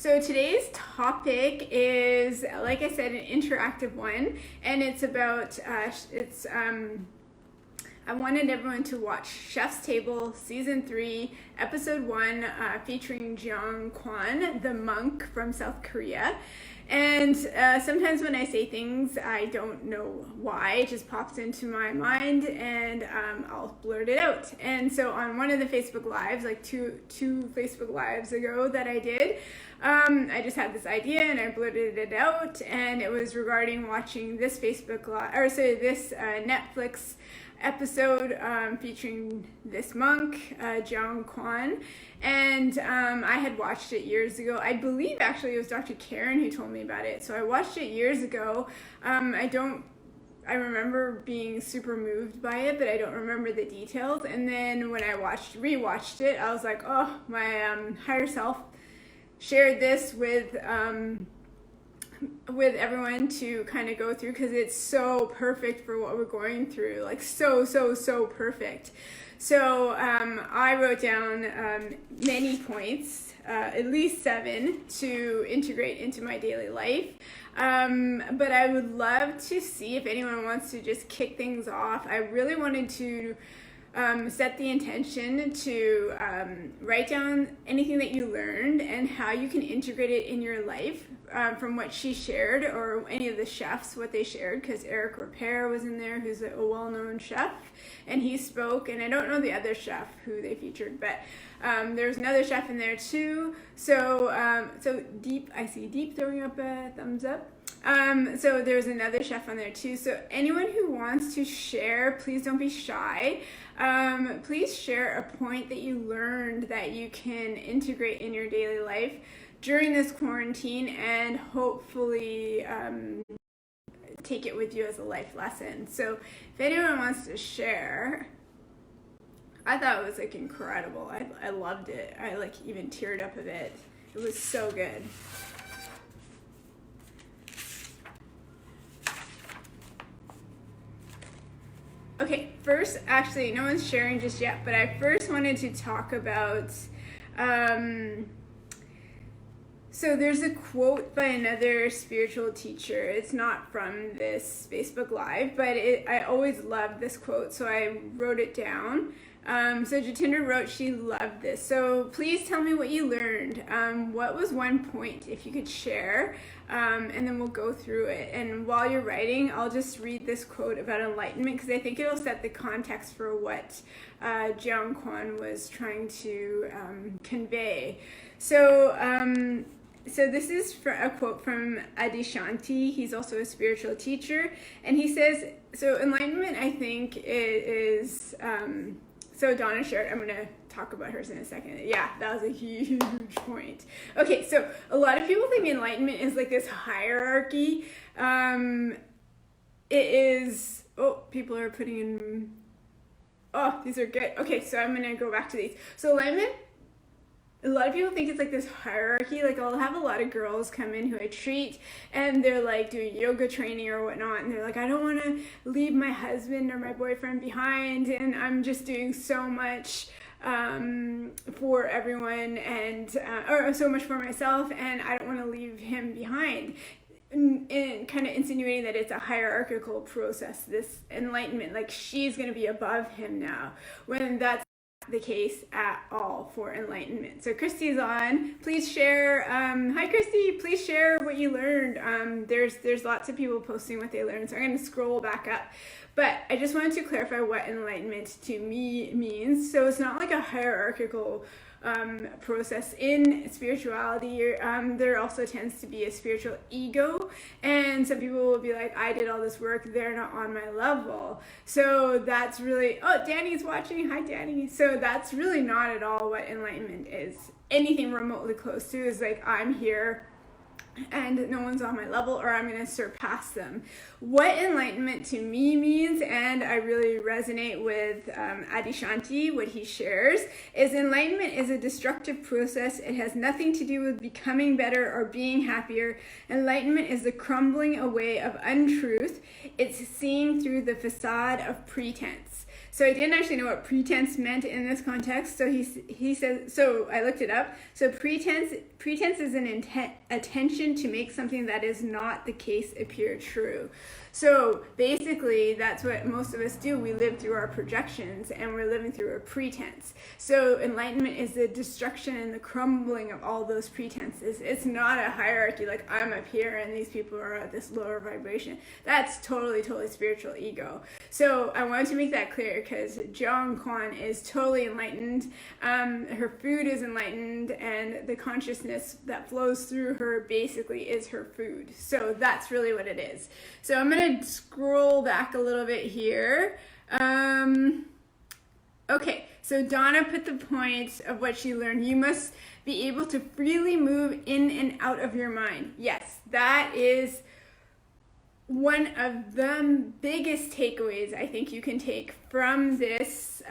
So today's topic is, like I said, an interactive one, and it's about I wanted everyone to watch Chef's Table Season 3, Episode 1, featuring Jeong Kwan, the monk from South Korea. And sometimes when I say things, I don't know why. It just pops into my mind, and I'll blurt it out. And so on one of the Facebook Lives, like two Facebook Lives ago that I did, I just had this idea and I blurted it out, and it was regarding watching this Netflix episode featuring this monk, Jeong Kwan, and I had watched it years ago. I believe actually it was Dr. Karen who told me about it. So I watched it years ago. I remember being super moved by it, but I don't remember the details. And then when I rewatched it, I was like, oh, my higher self shared this with everyone to kind of go through, because it's so perfect for what we're going through, like so perfect. So I wrote down many points, at least 7, to integrate into my daily life. But I would love to see if anyone wants to just kick things off. I really wanted to set the intention to write down anything that you learned and how you can integrate it in your life, from what she shared, or any of the chefs, what they shared, because Eric Repair was in there, who's a well-known chef, and he spoke, and I don't know the other chef who they featured, but there's another chef in there too. So Deep, I see Deep throwing up a thumbs up. So there's another chef on there too. So anyone who wants to share, please don't be shy. Please share a point that you learned that you can integrate in your daily life during this quarantine, and hopefully take it with you as a life lesson. So if anyone wants to share, I thought it was like incredible. I loved it. I like even teared up a bit. It was so good. Okay, first, actually, no one's sharing just yet, but I first wanted to talk about, so there's a quote by another spiritual teacher. It's not from this Facebook Live, but I always loved this quote, so I wrote it down. So Jatinder wrote she loved this. So please tell me what you learned. What was one point, if you could share, and then we'll go through it. And while you're writing, I'll just read this quote about enlightenment, because I think it'll set the context for what Jeong Kwan was trying to convey. So this is a quote from Adishanti. He's also a spiritual teacher, and he says, so enlightenment, I think, is so Donna shared, I'm going to talk about hers in a second. Yeah, that was a huge point. Okay, so a lot of people think enlightenment is like this hierarchy. It is, people are putting in, these are good. Okay, so I'm going to go back to these. So enlightenment, a lot of people think it's like this hierarchy. Like, I'll have a lot of girls come in who I treat, and they're like doing yoga training or whatnot, and they're like, I don't want to leave my husband or my boyfriend behind, and I'm just doing so much for everyone, and or so much for myself, and I don't want to leave him behind. And kind of insinuating that it's a hierarchical process, this enlightenment, like she's going to be above him now, when that's the case at all for enlightenment. So Christy's on. Please share. Hi Christy, please share what you learned. There's lots of people posting what they learned, so I'm going to scroll back up. But I just wanted to clarify what enlightenment to me means. So it's not like a hierarchical process in spirituality. There also tends to be a spiritual ego, and some people will be like, I did all this work, they're not on my level. So that's really, Danny's watching. Hi Danny. So that's really not at all what enlightenment is. Anything remotely close to is like, I'm here and no one's on my level, or I'm going to surpass them. What enlightenment to me means, and I really resonate with Adishanti, what he shares, is enlightenment is a destructive process. It has nothing to do with becoming better or being happier. Enlightenment is the crumbling away of untruth. It's seeing through the facade of pretense. So I didn't actually know what pretense meant in this context. So he says, so I looked it up. So pretense is an attention to make something that is not the case appear true. So basically, that's what most of us do. We live through our projections, and we're living through a pretense. So enlightenment is the destruction and the crumbling of all those pretenses. It's not a hierarchy like I'm up here and these people are at this lower vibration. That's totally spiritual ego. So I wanted to make that clear because Jeong Kwan is totally enlightened. Her food is enlightened, and the consciousness that flows through her basically is her food. So that's really what it is. So I'm going to scroll back a little bit here. Okay, so Donna put the point of what she learned. You must be able to freely move in and out of your mind. Yes, that is one of the biggest takeaways I think you can take from this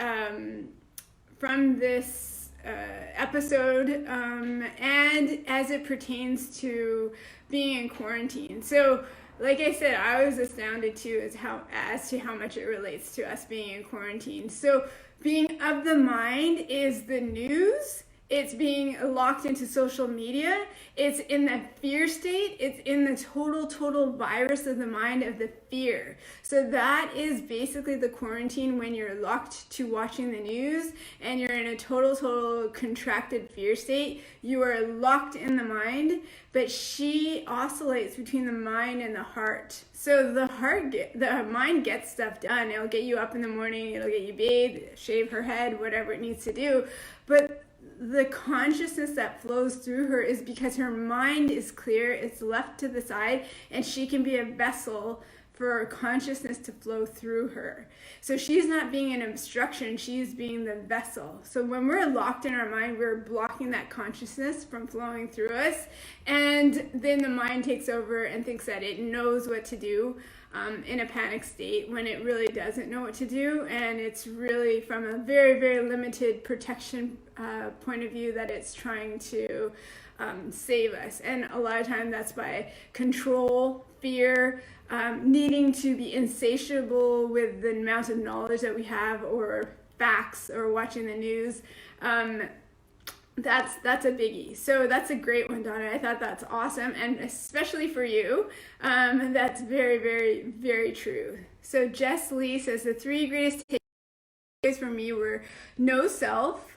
episode, and as it pertains to being in quarantine. So like I said, I was astounded too as to how much it relates to us being in quarantine. So being of the mind is the news. It's being locked into social media. It's in that fear state. It's in the total virus of the mind of the fear. So that is basically the quarantine when you're locked to watching the news and you're in a total contracted fear state. You are locked in the mind, but she oscillates between the mind and the heart. So the mind gets stuff done. It'll get you up in the morning. It'll get you bathed, shave her head, whatever it needs to do. But the consciousness that flows through her is because her mind is clear, it's left to the side, and she can be a vessel for consciousness to flow through her. So she's not being an obstruction, she's being the vessel. So when we're locked in our mind, we're blocking that consciousness from flowing through us, and then the mind takes over and thinks that it knows what to do. In a panic state when it really doesn't know what to do, and it's really from a very limited protection point of view that it's trying to save us. And a lot of time that's by control, fear, needing to be insatiable with the amount of knowledge that we have, or facts, or watching the news. That's a biggie. So that's a great one, Donna. I thought that's awesome, and especially for you, that's very true. So Jess Lee says the 3 greatest takeaways for me were no self,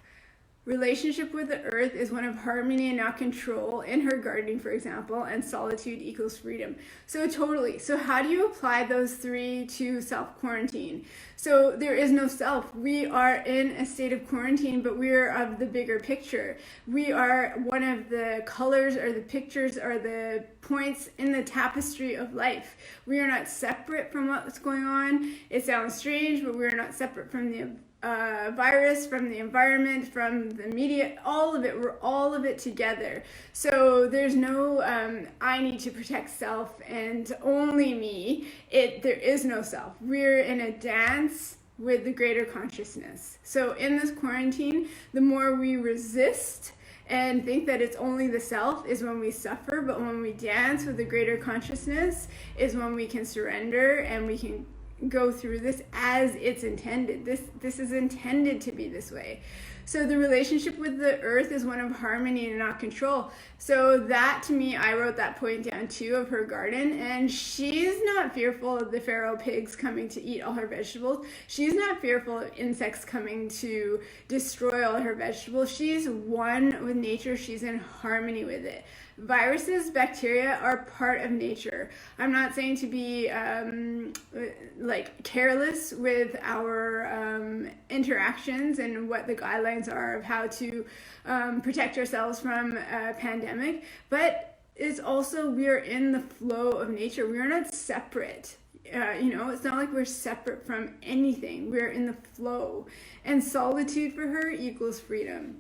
relationship with the earth is one of harmony and not control, in her gardening, for example, and solitude equals freedom. So totally. So how do you apply those 3 to self-quarantine? So there is no self. We are in a state of quarantine, but we are of the bigger picture. We are one of the colors or the pictures or the points in the tapestry of life. We are not separate from what's going on. It sounds strange, but we are not separate from the virus, from the environment, from the media, all of it. We're all of it together. So there's no I need to protect self and only me. There is no self. We're in a dance with the greater consciousness. So in this quarantine, the more we resist and think that it's only the self is when we suffer, but when we dance with the greater consciousness is when we can surrender and we can go through this as it's intended. This is intended to be this way. So the relationship with the earth is one of harmony and not control. So that, to me, I wrote that point down too of her garden, and she's not fearful of the feral pigs coming to eat all her vegetables. She's not fearful of insects coming to destroy all her vegetables. She's one with nature. She's in harmony with it. Viruses, bacteria are part of nature. I'm not saying to be careless with our interactions and what the guidelines are of how to protect ourselves from a pandemic, but it's also we're in the flow of nature. We are not separate. It's not like we're separate from anything. We're in the flow, and solitude for her equals freedom.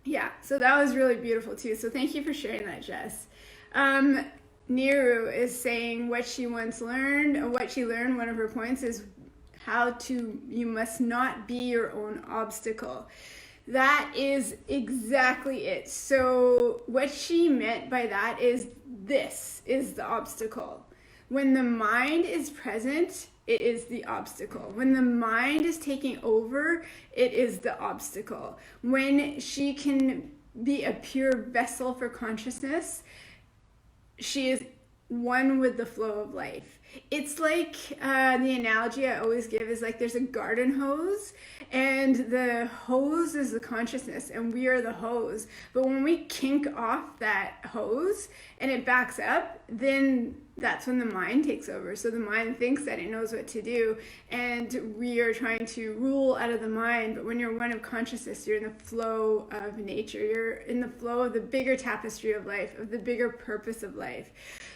Yeah, so that was really beautiful too. So thank you for sharing that, Jess. Neetu is saying what she once learned, or what she learned, one of her points is you must not be your own obstacle. That is exactly it. So what she meant by that is this is the obstacle. When the mind is present, it is the obstacle. When the mind is taking over, it is the obstacle. When she can be a pure vessel for consciousness, she is one with the flow of life. It's like the analogy I always give is like there's a garden hose, and the hose is the consciousness, and we are the hose. But when we kink off that hose and it backs up, then that's when the mind takes over. So the mind thinks that it knows what to do, and we are trying to rule out of the mind. But when you're one of consciousness, you're in the flow of nature. You're in the flow of the bigger tapestry of life, of the bigger purpose of life.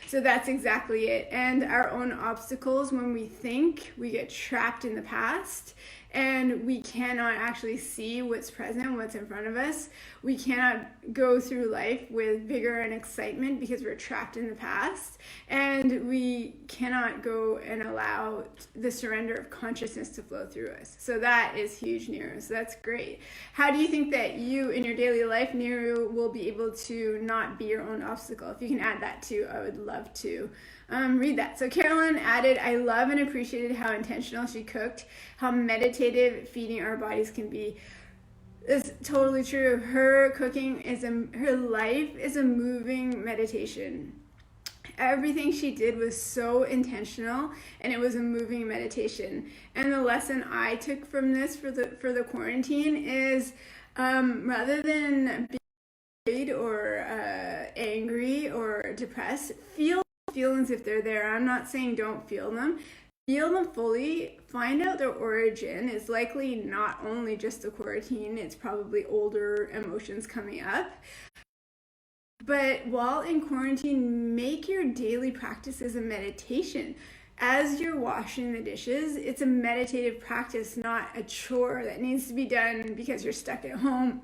So that's exactly it. And our own obstacles, when we think, we get trapped in the past, and we cannot actually see what's present, what's in front of us. We cannot go through life with vigor and excitement because we're trapped in the past, and we cannot go and allow the surrender of consciousness to flow through us. So that is huge, Neeru. So that's great. How do you think that you, in your daily life, Neeru, will be able to not be your own obstacle? If you can add that too, I would love to read that. So Carolyn added, I love and appreciated how intentional she cooked, how meditative feeding our bodies can be. It's totally true. Her cooking her life is a moving meditation. Everything she did was so intentional, and it was a moving meditation. And the lesson I took from this for the quarantine is rather than be afraid or angry or depressed, feel feelings if they're there. I'm not saying don't feel them. Feel them fully, find out their origin. It's likely not only just the quarantine, it's probably older emotions coming up. But while in quarantine, make your daily practices a meditation. As you're washing the dishes, it's a meditative practice, not a chore that needs to be done because you're stuck at home.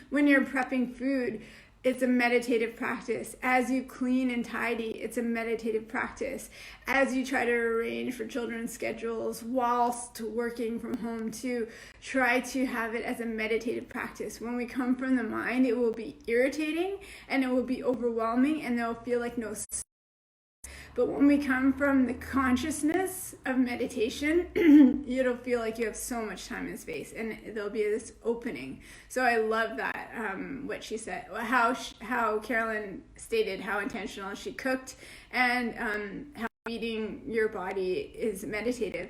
When you're prepping food, it's a meditative practice. As you clean and tidy, it's a meditative practice. As you try to arrange for children's schedules whilst working from home too, try to have it as a meditative practice. When we come from the mind, it will be irritating and it will be overwhelming, and they'll feel like no. But when we come from the consciousness of meditation, it'll feel like you have so much time and space, and there'll be this opening. So I love that, what she said, how Carolyn stated how intentional she cooked, and how feeding your body is meditative.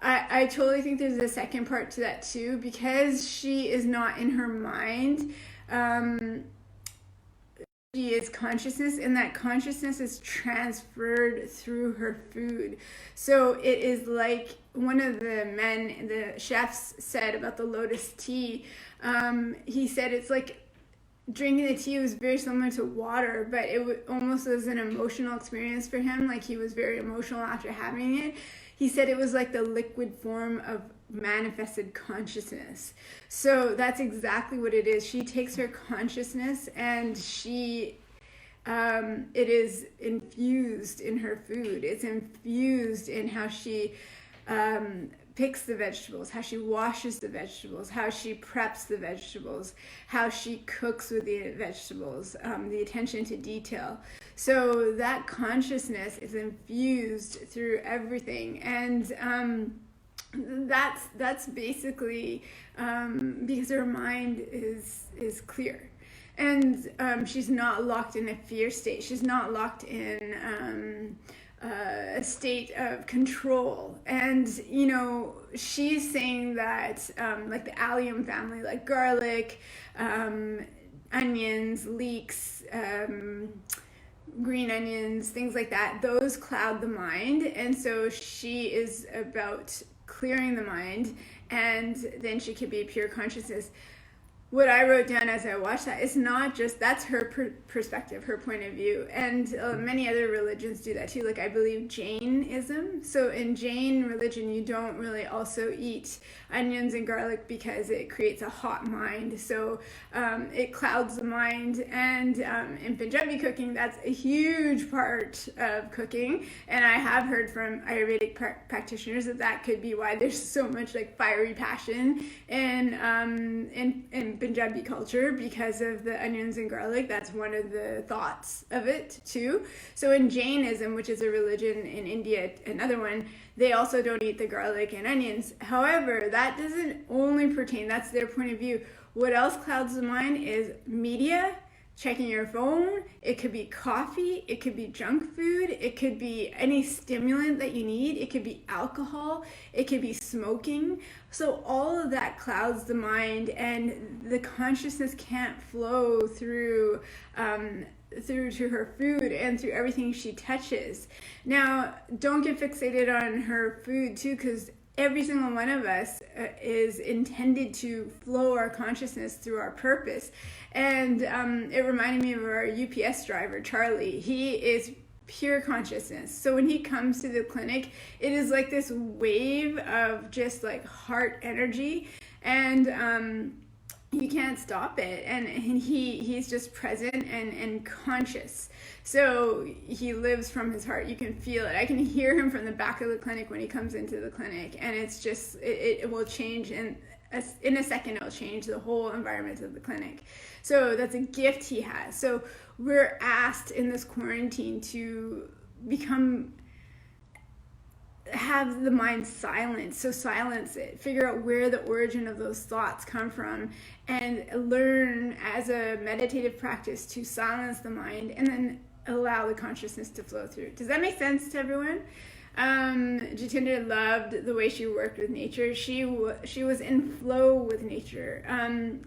I totally think there's a second part to that too, because she is not in her mind. She is consciousness, and that consciousness is transferred through her food. So it is like one of the chefs said about the lotus tea. He said it's like drinking the tea was very similar to water, but it almost was an emotional experience for him. Like he was very emotional after having it. He said it was like the liquid form of manifested consciousness. So that's exactly what it is. She takes her consciousness and it is infused in her food. It's infused in how she picks the vegetables, how she washes the vegetables, how she preps the vegetables, how she cooks with the vegetables, the attention to detail. So that consciousness is infused through everything, and that's basically because her mind is clear, and she's not locked in a fear state. She's not locked in a state of control. And she's saying that like the allium family, like garlic, onions, leeks, green onions, things like that, those cloud the mind. And so she is about clearing the mind, and then she could be pure consciousness. What I wrote down as I watched that, it's not just, that's her perspective, her point of view. And many other religions do that too. Like I believe Jainism. So in Jain religion, you don't really also eat onions and garlic because it creates a hot mind. So it clouds the mind. And in Punjabi cooking, that's a huge part of cooking. And I have heard from Ayurvedic practitioners that could be why there's so much like fiery passion in Punjabi culture because of the onions and garlic. That's one of the thoughts of it too. So in Jainism, which is a religion in India, another one, they also don't eat the garlic and onions. However, that doesn't only pertain, that's their point of view. What else clouds the mind is media, checking your phone. It could be coffee, it could be junk food, it could be any stimulant that you need, it could be alcohol, it could be smoking. So all of that clouds the mind, and the consciousness can't flow through to her food and through everything she touches. Now, don't get fixated on her food too, because every single one of us is intended to flow our consciousness through our purpose. And it reminded me of our UPS driver, Charlie. He is pure consciousness. So when he comes to the clinic, it is like this wave of just like heart energy, and you can't stop it. And he's just present and conscious. So he lives from his heart. You can feel it. I can hear him from the back of the clinic when he comes into the clinic, and it's just, it will change in a second. It'll change the whole environment of the clinic. So that's a gift he has. So we're asked in this quarantine to have the mind silent. So silence it, figure out where the origin of those thoughts come from, and learn as a meditative practice to silence the mind and then allow the consciousness to flow through. Does that make sense to everyone? Jatinder loved the way she worked with nature. She was in flow with nature.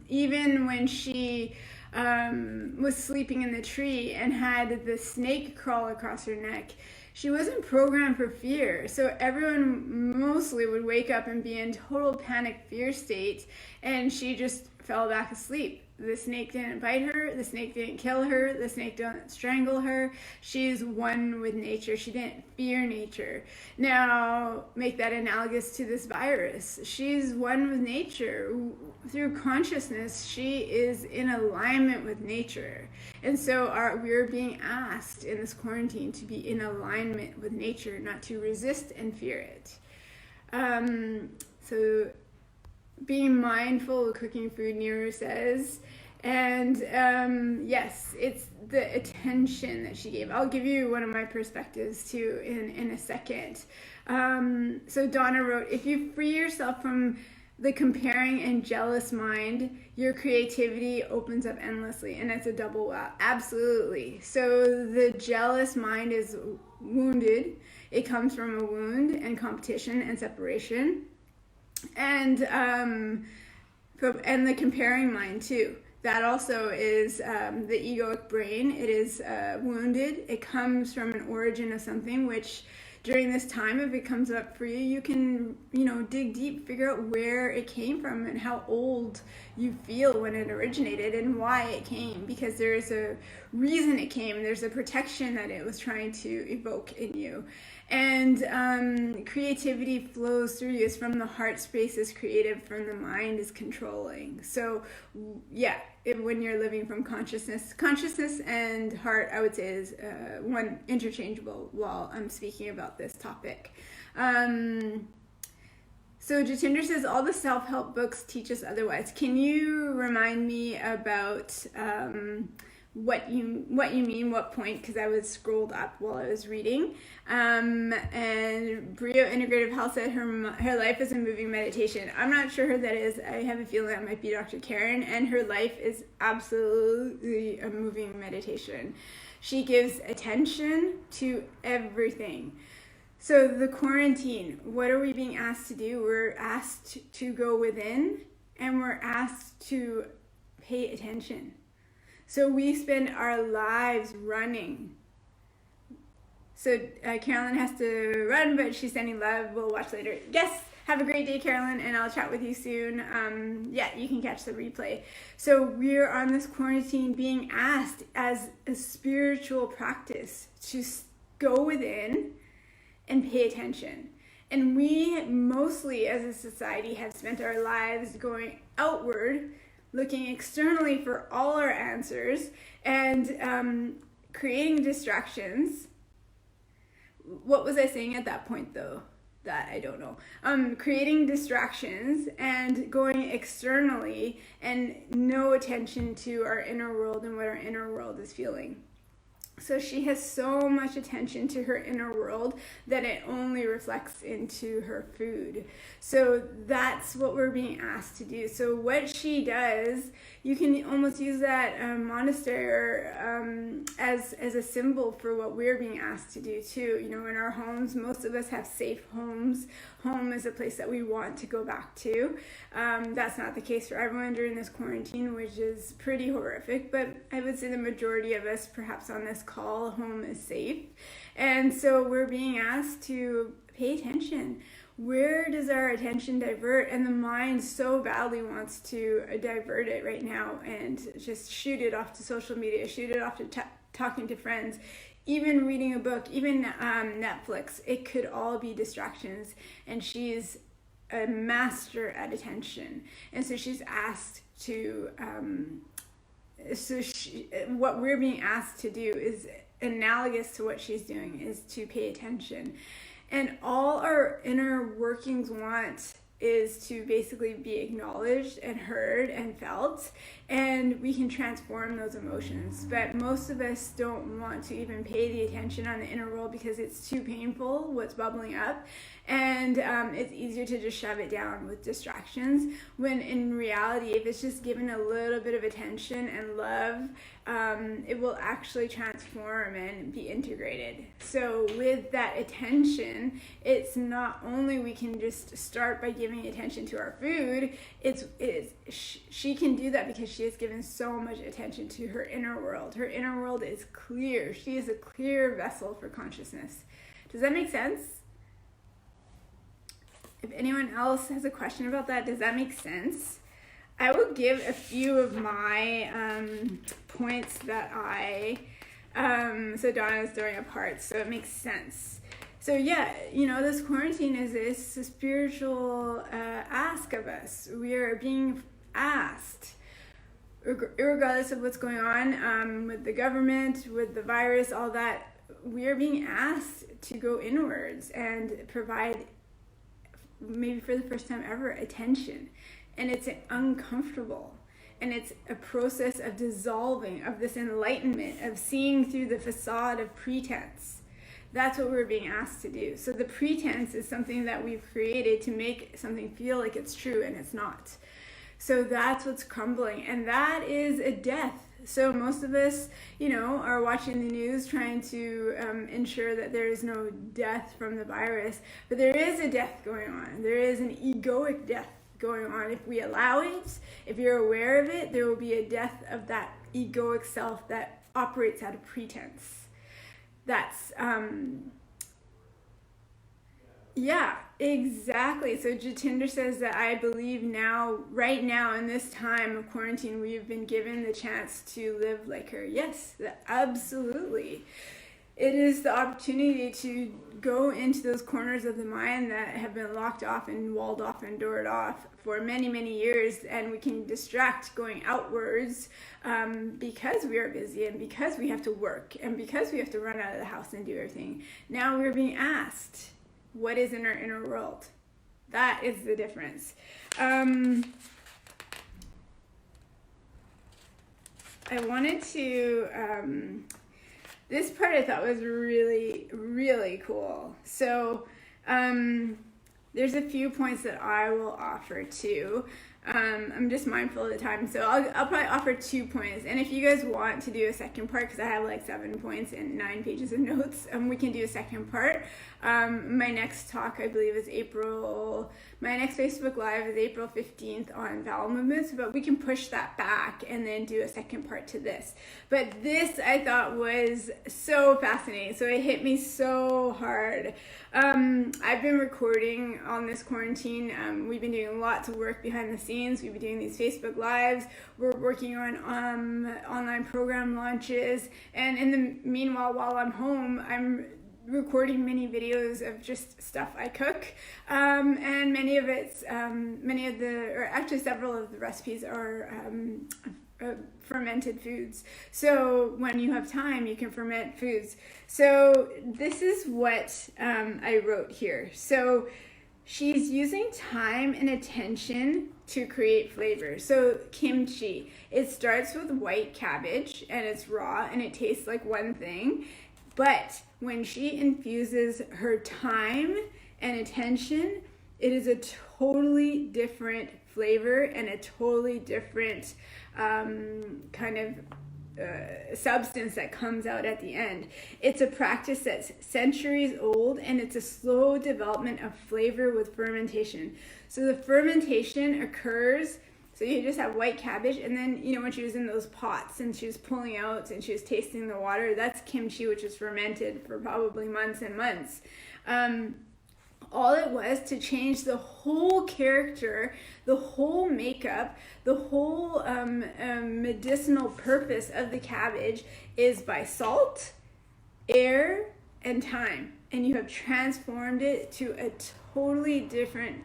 Even when she was sleeping in the tree and had the snake crawl across her neck, she wasn't programmed for fear. So everyone mostly would wake up and be in total panic fear state, and she just fell back asleep. The snake didn't bite her, the snake didn't kill her, the snake didn't strangle her. She's one with nature. She didn't fear nature. Now, make that analogous to this virus. She's one with nature. Through consciousness, she is in alignment with nature. And so we're being asked in this quarantine to be in alignment with nature, not to resist and fear it. So being mindful of cooking food, Neetu says. And yes, it's the attention that she gave. I'll give you one of my perspectives too in a second. So Donna wrote, if you free yourself from the comparing and jealous mind, your creativity opens up endlessly. And it's a double wow. Absolutely. So the jealous mind is wounded. It comes from a wound and competition and separation. And the comparing mind too. That also is the egoic brain. It is wounded. It comes from an origin of something, which during this time, if it comes up for you, you can, dig deep, figure out where it came from and how old you feel when it originated and why it came, because there is a reason it came. There's a protection that it was trying to evoke in you. And creativity flows through you. It's from the heart space is creative, from the mind is controlling. So yeah, when you're living from consciousness and heart, I would say is one interchangeable while I'm speaking about this topic. So Jatinder says, all the self-help books teach us otherwise. Can you remind me about what you mean, what point? Because I was scrolled up while I was reading. And Brio Integrative Health said her life is a moving meditation. I'm not sure who that is. I have a feeling that might be Dr. Karen, and her life is absolutely a moving meditation. She gives attention to everything. So the quarantine, what are we being asked to do? We're asked to go within, and we're asked to pay attention. So we spend our lives running. So Carolyn has to run, but she's sending love. We'll watch later. Yes, have a great day, Carolyn, and I'll chat with you soon. Yeah, you can catch the replay. So we're on this quarantine being asked as a spiritual practice to go within and pay attention. And we mostly as a society have spent our lives going outward, looking externally for all our answers, and creating distractions. What was I saying at that point though? that, I don't know. Creating distractions and going externally and no attention to our inner world and what our inner world is feeling. So she has so much attention to her inner world that it only reflects into her food. So that's what we're being asked to do. So what she does, you can almost use that monastery as a symbol for what we're being asked to do too. You know, in our homes, most of us have safe homes. Home is a place that we want to go back to. That's not the case for everyone during this quarantine, which is pretty horrific, but I would say the majority of us, perhaps on this call, home is safe. And so we're being asked to pay attention. Where does our attention divert? And the mind so badly wants to divert it right now and just shoot it off to social media, shoot it off to talking to friends, even reading a book, even Netflix. It could all be distractions. And she's a master at attention. And so she's asked to, what we're being asked to do is analogous to what she's doing, is to pay attention. And all our inner workings want is to basically be acknowledged and heard and felt, and we can transform those emotions. But most of us don't want to even pay the attention on the inner world because it's too painful what's bubbling up, and it's easier to just shove it down with distractions, when in reality, if it's just given a little bit of attention and love, it will actually transform and be integrated. So with that attention, it's not only we can just start by giving attention to our food, she can do that because she has given so much attention to her inner world. Her inner world is clear. She is a clear vessel for consciousness. Does that make sense? If anyone else has a question about that, does that make sense? I will give a few of my points that so Donna's throwing up hearts, so it makes sense. So yeah, you know, this quarantine is a spiritual ask of us. We are being asked, regardless of what's going on with the government, with the virus, all that, we are being asked to go inwards and provide, maybe for the first time ever, attention. And it's uncomfortable. And it's a process of dissolving, of this enlightenment, of seeing through the facade of pretense. That's what we're being asked to do. So the pretense is something that we've created to make something feel like it's true, and it's not. So that's what's crumbling. And that is a death. So most of us, you know, are watching the news trying to ensure that there is no death from the virus. But there is a death going on. There is an egoic death going on. If we allow it, if you're aware of it, there will be a death of that egoic self that operates out of pretense. That's, yeah, exactly. So Jatinder says that I believe now, right now in this time of quarantine, we've been given the chance to live like her. Yes, absolutely. It is the opportunity to go into those corners of the mind that have been locked off and walled off and doored off for many, many years, and we can distract going outwards because we are busy and because we have to work and because we have to run out of the house and do everything. Now we're being asked, what is in our inner world? That is the difference. I wanted to... this part I thought was really, really cool. So there's a few points that I will offer too. I'm just mindful of the time, so I'll probably offer 2 points. And if you guys want to do a second part, because I have like 7 points and 9 pages of notes, we can do a second part. My next talk, I believe, is my next Facebook Live is April 15th on bowel movements, but we can push that back and then do a second part to this. But this I thought was so fascinating, so it hit me so hard. I've been recording on this quarantine. We've been doing lots of work behind the scenes. We've been doing these Facebook Lives. We're working on online program launches. And in the meanwhile, while I'm home, I'm recording many videos of just stuff I cook. And several of the recipes are fermented foods. So when you have time, you can ferment foods. So this is what I wrote here. So she's using time and attention to create flavor. So kimchi, it starts with white cabbage and it's raw and it tastes like one thing. But when she infuses her time and attention, it is a totally different flavor and a totally different kind of substance that comes out at the end. It's a practice that's centuries old, and it's a slow development of flavor with fermentation. So the fermentation occurs, so you just have white cabbage, and then, you know, when she was in those pots and she was pulling out and she was tasting the water, that's kimchi, which is fermented for probably months and months. All it was to change the whole character, the whole makeup, the whole medicinal purpose of the cabbage is by salt, air, and time. And you have transformed it to a totally different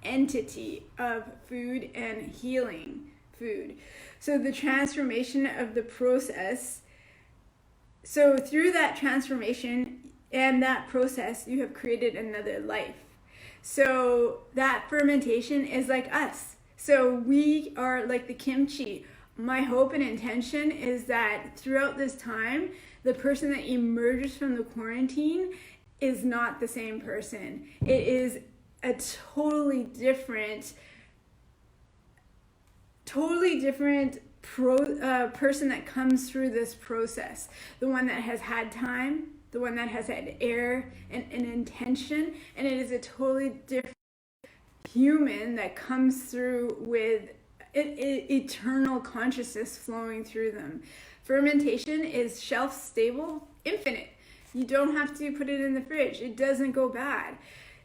entity of food and healing food. So the transformation of the process, so through that transformation and that process, you have created another life. So that fermentation is like us. So we are like the kimchi. My hope and intention is that throughout this time, the person that emerges from the quarantine is not the same person. It is a totally different person that comes through this process. The one that has had time, the one that has had air and intention, and it is a totally different human that comes through with eternal consciousness flowing through them. Fermentation is shelf stable, infinite. You don't have to put it in the fridge. It doesn't go bad.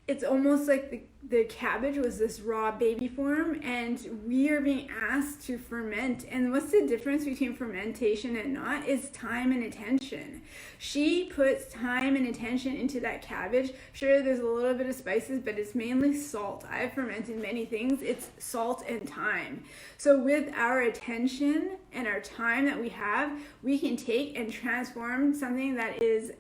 It's almost like the cabbage was this raw baby form, and we are being asked to ferment. And what's the difference between fermentation and not? Is time and attention. She puts time and attention into that cabbage. Sure, there's a little bit of spices, but it's mainly salt. I've fermented many things. It's salt and time. So with our attention and our time that we have, we can take and transform something that is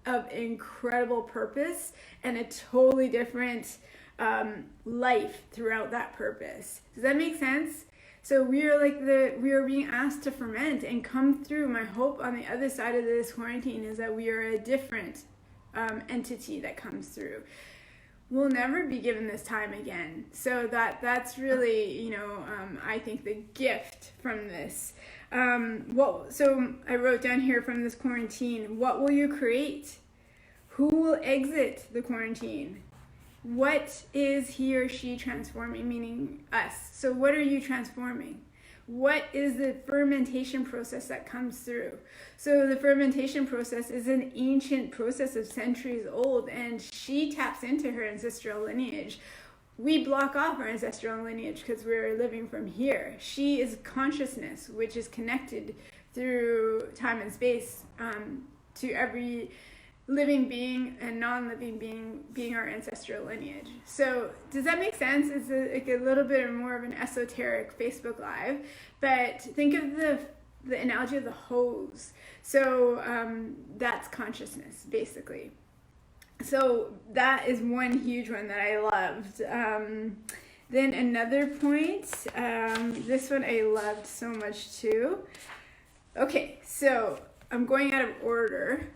of incredible purpose and a totally different life throughout that purpose. Does that make sense? So we are being asked to ferment and come through. My hope on the other side of this quarantine is that we are a different entity that comes through. We'll never be given this time again. So that's really, I think the gift from this. So I wrote down here from this quarantine, what will you create? Who will exit the quarantine? What is he or she transforming, meaning us? So what are you transforming? What is the fermentation process that comes through? So the fermentation process is an ancient process of centuries old, and she taps into her ancestral lineage. We block off our ancestral lineage because we're living from here. She is consciousness, which is connected through time and space to every living being and non-living being our ancestral lineage. So does that make sense? It's a little bit more of an esoteric Facebook Live, but think of the analogy of the hose. So that's consciousness, basically. So that is one huge one that I loved. Then another point, this one I loved so much too. Okay, so I'm going out of order.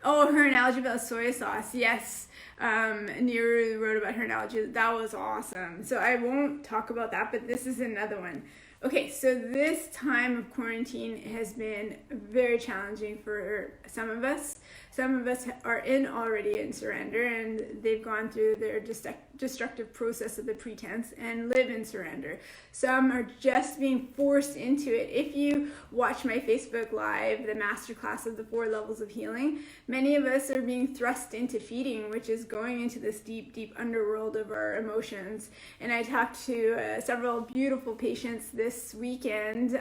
Oh, her analogy about soy sauce. Yes, Neetu wrote about her analogy. That was awesome. So I won't talk about that, but this is another one. Okay, so this time of quarantine has been very challenging for some of us. Some of us are already in surrender, and they've gone through their destructive process of the pretense and live in surrender. Some are just being forced into it. If you watch my Facebook Live, the masterclass of the 4 levels of healing, many of us are being thrust into feeding, which is going into this deep, deep underworld of our emotions. And I talked to several beautiful patients this weekend,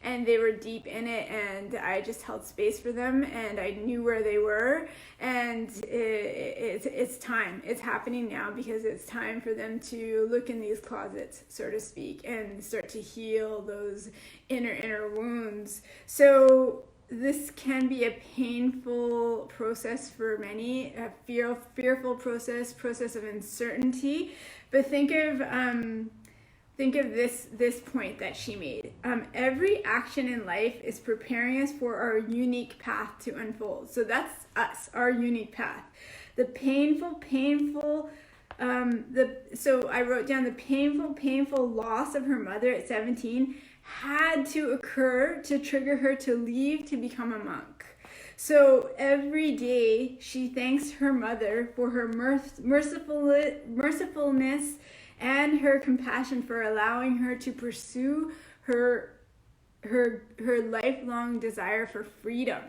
and they were deep in it, and I just held space for them, and I knew where they were, and it's time. It's happening now because it's time for them to look in these closets, so to speak, and start to heal those inner wounds. So this can be a painful process for many, a fearful process of uncertainty. But think of this point that she made. Every action in life is preparing us for our unique path to unfold. So that's us, our unique path. The painful, so I wrote down the painful loss of her mother at 17 had to occur to trigger her to leave to become a monk. So every day she thanks her mother for her mercifulness and her compassion for allowing her to pursue her lifelong desire for freedom.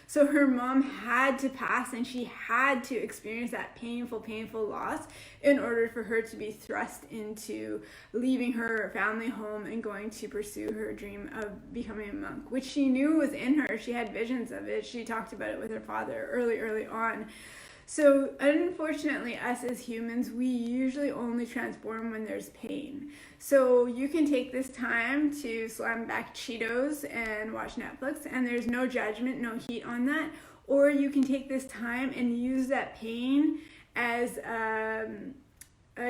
So her mom had to pass, and she had to experience that painful loss in order for her to be thrust into leaving her family home and going to pursue her dream of becoming a monk, which she knew was in her. She had visions of it. She talked about it with her father early on. So unfortunately, us as humans, we usually only transform when there's pain. So you can take this time to slam back Cheetos and watch Netflix, and there's no judgment, no heat on that. Or you can take this time and use that pain as a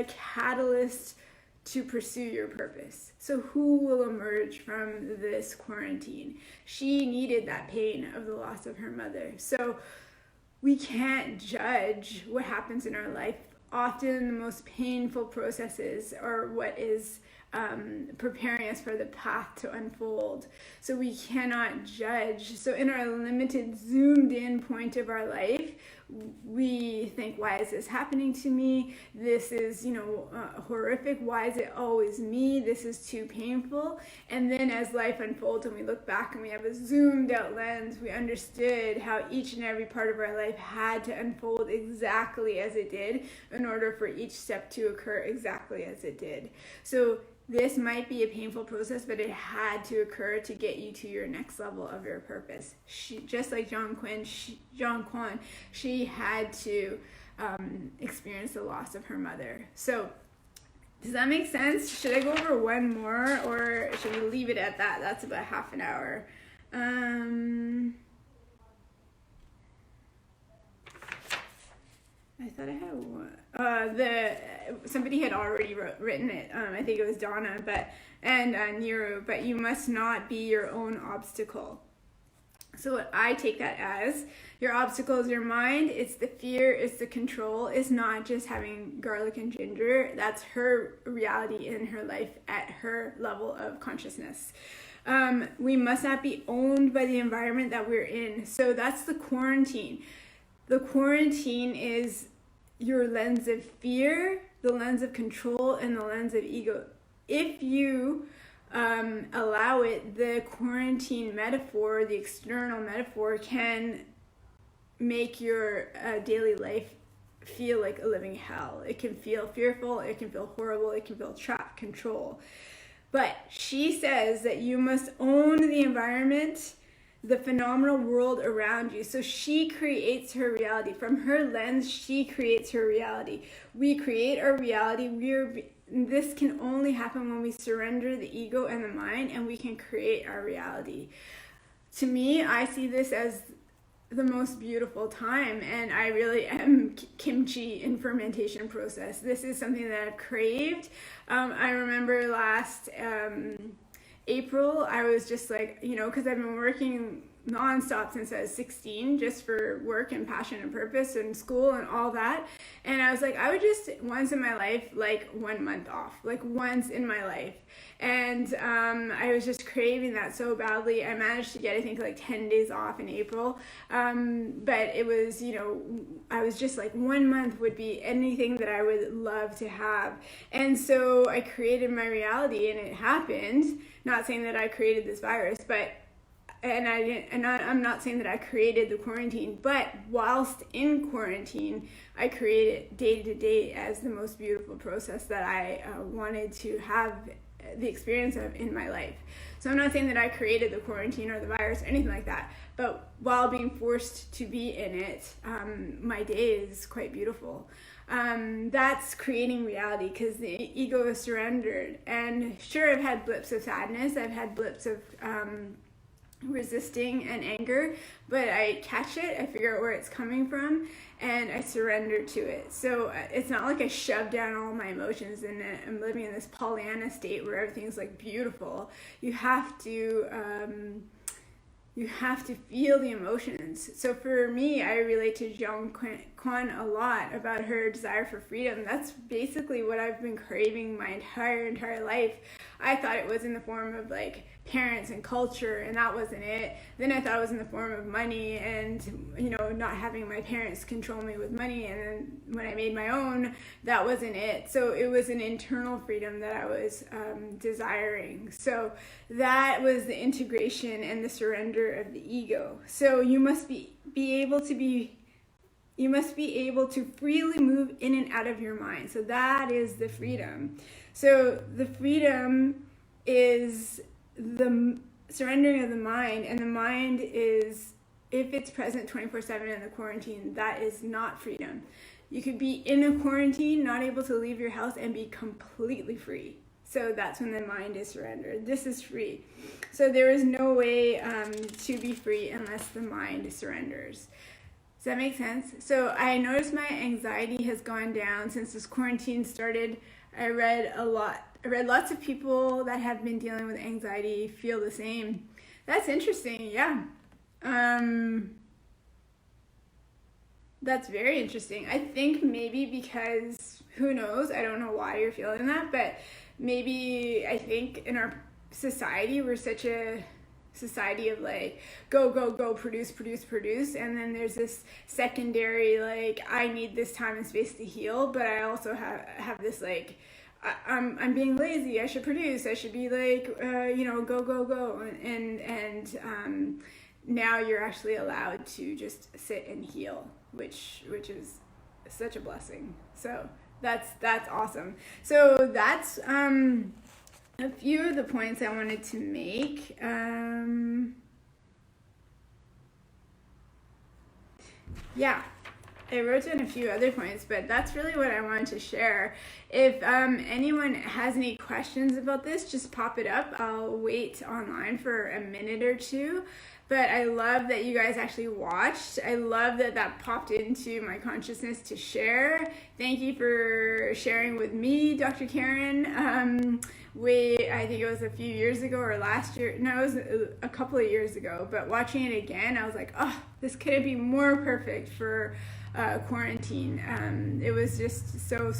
catalyst to pursue your purpose. So who will emerge from this quarantine? She needed that pain of the loss of her mother. So we can't judge what happens in our life. Often the most painful processes are what is preparing us for the path to unfold. So we cannot judge. So in our limited, zoomed in point of our life, we think, why is this happening to me? This is, horrific. Why is it always me? This is too painful. And then as life unfolds and we look back and we have a zoomed out lens, we understood how each and every part of our life had to unfold exactly as it did in order for each step to occur exactly as it did. So this might be a painful process, but it had to occur to get you to your next level of your purpose. Just like Jeong Kwan, she had to experience the loss of her mother. So does that make sense? Should I go over one more, or should we leave it at that? That's about half an hour. I thought I had one. Somebody had already written it. I think it was Donna, and Neetu. But you must not be your own obstacle. So what I take that as, your obstacle is your mind. It's the fear. It's the control. It's not just having garlic and ginger. That's her reality in her life at her level of consciousness. We must not be owned by the environment that we're in. So that's the quarantine. The quarantine is your lens of fear, the lens of control, and the lens of ego. If you allow it, the quarantine metaphor, the external metaphor, can make your daily life feel like a living hell. It can feel fearful, it can feel horrible, it can feel trapped, control. But she says that you must own the environment, the phenomenal world around you. So she creates her reality. From her lens, she creates her reality. We create our reality. This can only happen when we surrender the ego and the mind, and we can create our reality. To me, I see this as the most beautiful time, and I really am kimchi in fermentation process. This is something that I've craved. I remember last April, I was just like, because I've been working nonstop since I was 16, just for work and passion and purpose and school and all that. And I was like, I would just once in my life, like 1 month off, like once in my life. And I was just craving that so badly. I managed to get, I think, like 10 days off in April. But it was, I was just like 1 month would be anything that I would love to have. And so I created my reality, and it happened. Not saying that I created this virus, but I'm not saying that I created the quarantine, but whilst in quarantine, I created day to day as the most beautiful process that I wanted to have the experience of in my life. So I'm not saying that I created the quarantine or the virus or anything like that, but while being forced to be in it, my day is quite beautiful. that's creating reality because the ego is surrendered. And sure, I've had blips of sadness, I've had blips of resisting and anger, but I catch it, I figure out where it's coming from, and I surrender to it. So it's not like I shove down all my emotions and I'm living in this Pollyanna state where everything's like beautiful. You have to feel the emotions. So for me, I relate to Jeong Kwan a lot about her desire for freedom. That's basically what I've been craving my entire life. I thought it was in the form of like parents and culture, and that wasn't it. Then I thought it was in the form of money and, you know, not having my parents control me with money. And then when I made my own, that wasn't it. So it was an internal freedom that I was desiring. So that was the integration and the surrender of the ego. So you must be able to freely move in and out of your mind. So that is the freedom. So the freedom is the surrendering of the mind, and the mind is, if it's present 24/7 in the quarantine, that is not freedom. You could be in a quarantine, not able to leave your house, and be completely free. So that's when the mind is surrendered. This is free. So there is no way to be free unless the mind surrenders. Does that make sense? So I noticed my anxiety has gone down since this quarantine started. I read lots of people that have been dealing with anxiety feel the same. That's interesting, yeah. That's very interesting. I think maybe because, who knows, I don't know why you're feeling that, but maybe I think in our society, we're such a society of like, go, produce, and then there's this secondary, like, I need this time and space to heal, but I also have this like, I'm being lazy, I should produce, I should be like, go, and now you're actually allowed to just sit and heal, which is such a blessing. So that's awesome. So that's a few of the points I wanted to make. Yeah, I wrote down a few other points, but that's really what I wanted to share. If anyone has any questions about this, just pop it up. I'll wait online for a minute or two. But I love that you guys actually watched. I love that popped into my consciousness to share. Thank you for sharing with me, Dr. Karen. I think it was a few years ago or last year. No, it was a couple of years ago. But watching it again, I was like, oh, this couldn't be more perfect for quarantine. It was just so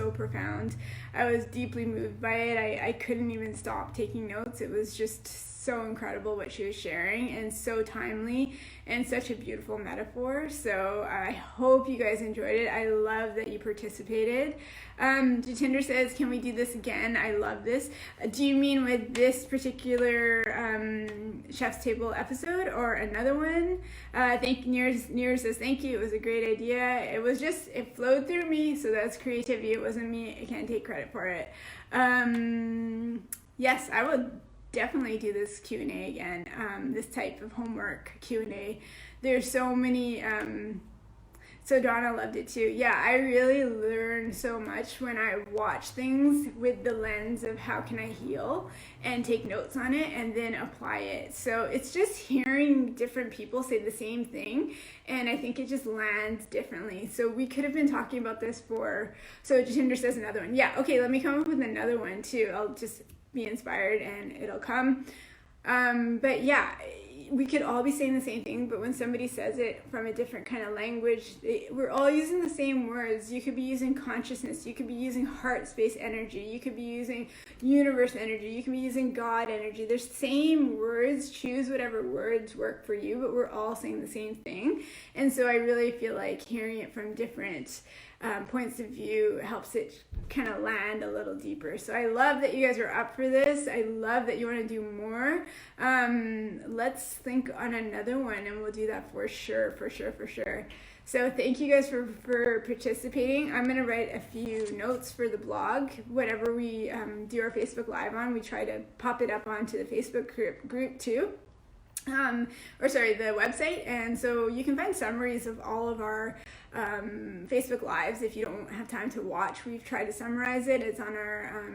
profound. I was deeply moved by it. I couldn't even stop taking notes. It was just so incredible what she was sharing, and so timely, and such a beautiful metaphor. So I hope you guys enjoyed it. I love that you participated. Jatinder says, can we do this again? I love this. Do you mean with this particular Chef's Table episode or another one? Neer says, thank you. It was a great idea. It flowed through me, so that's creativity. It wasn't me. I can't take credit for it. Yes, I would definitely do this Q&A again, this type of homework Q&A. There's so many, so Donna loved it too. Yeah, I really learn so much when I watch things with the lens of how can I heal, and take notes on it and then apply it. So it's just hearing different people say the same thing, and I think it just lands differently. So we could have been talking about this so Jatinder says another one. Yeah, okay, let me come up with another one too. I'll just be inspired and it'll come. But yeah, we could all be saying the same thing, but when somebody says it from a different kind of language, we're all using the same words. You could be using consciousness, you could be using heart space energy, you could be using universe energy, you could be using God energy. There's same words. Choose whatever words work for you, but we're all saying the same thing. And so I really feel like hearing it from different points of view helps it kind of land a little deeper. So I love that you guys are up for this. I love that you want to do more. Let's think on another one, and we'll do that for sure. So thank you guys for participating. I'm going to write a few notes for the blog. Whatever we do our Facebook Live on, we try to pop it up onto the Facebook group too. The website, and so you can find summaries of all of our Facebook Lives if you don't have time to watch. We've tried to summarize it. It's on our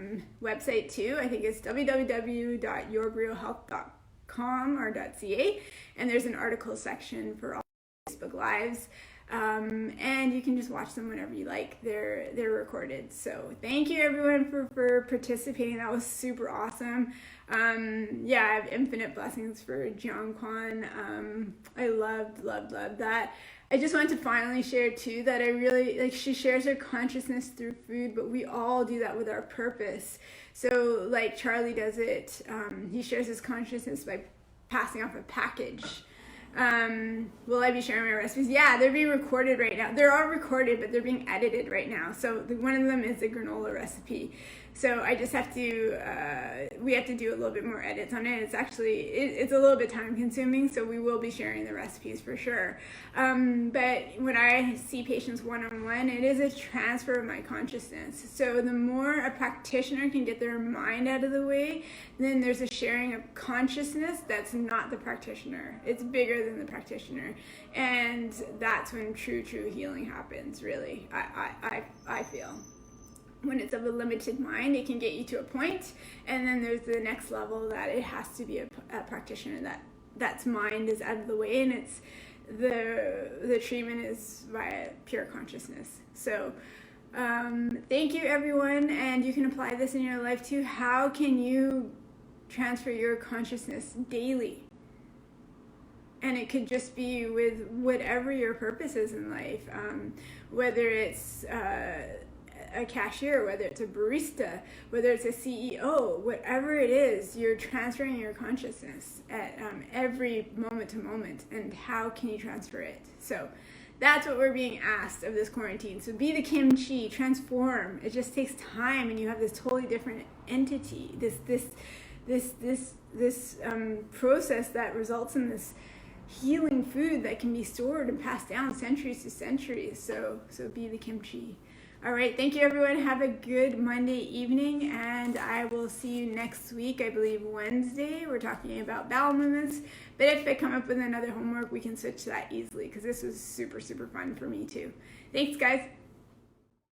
website too. I think it's www.yourrealhealth.com or .ca, and there's an article section for all Facebook Lives. And you can just watch them whenever you like. They're recorded. So thank you everyone for participating. That was super awesome. Yeah, I have infinite blessings for Jeong Kwan. I loved that. I just wanted to finally share too that I really like, she shares her consciousness through food, but we all do that with our purpose. So like Charlie does it, he shares his consciousness by passing off a package. Will I be sharing my recipes? Yeah, they're being recorded right now. They're all recorded, but they're being edited right now. So one of them is the granola recipe. So I just have to, we have to do a little bit more edits on it. It's actually, it's a little bit time consuming, so we will be sharing the recipes for sure. But when I see patients one-on-one, it is a transfer of my consciousness. So the more a practitioner can get their mind out of the way, then there's a sharing of consciousness that's not the practitioner. It's bigger than the practitioner. And that's when true healing happens, really, I feel. When it's of a limited mind, it can get you to a point, and then there's the next level that it has to be a practitioner that's mind is out of the way, and it's the treatment is via pure consciousness. So thank you everyone, and you can apply this in your life too. How can you transfer your consciousness daily? And it could just be with whatever your purpose is in life, whether it's a cashier, whether it's a barista, whether it's a CEO, whatever it is, you're transferring your consciousness at every moment to moment. And how can you transfer it? So that's what we're being asked of this quarantine. So be the kimchi, transform. It just takes time, and you have this totally different entity. This process that results in this healing food that can be stored and passed down centuries to centuries. So be the kimchi. All right, thank you everyone. Have a good Monday evening, and I will see you next week. I believe Wednesday. We're talking about bowel movements, but if I come up with another homework, we can switch to that easily, because this was super fun for me too. Thanks guys.